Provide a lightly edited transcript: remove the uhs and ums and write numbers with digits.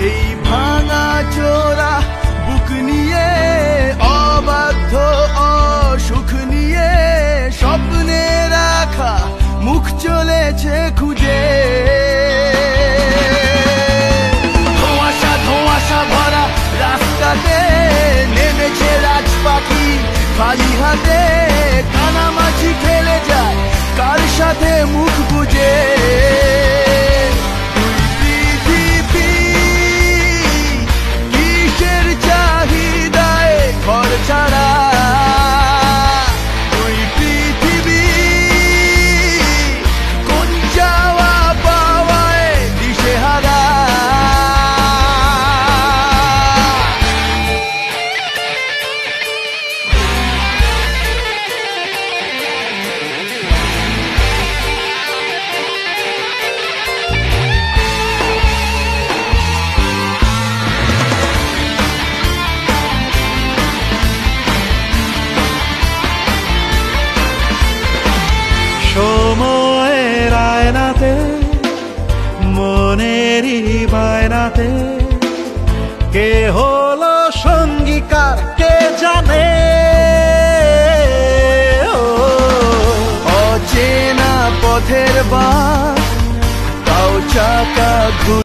এই ভাঙা চোরা বুক নিয়ে অবাধ্য অসুখ নিয়ে স্বপ্নে রাখা মুখ চলেছে খুঁজে। ধোঁয়াশা ধোঁয়াশা ভরা রাস্তাতে নেমেছে রাজ পাখি খালি হাতে, কানামাছি খেলে যায় কার সাথে মুখ বুঝে। পৃথিবী কিসের চাহিদায় ঘর ছাড়া, ওই পৃথিবী কোন যাওয়া পাওয়ায় দিশেহারা। সময়ের আয়নাতে মনেরই বায়নাতে কে হলো সঙ্গীকার কে জানে। অচেনা পথের বা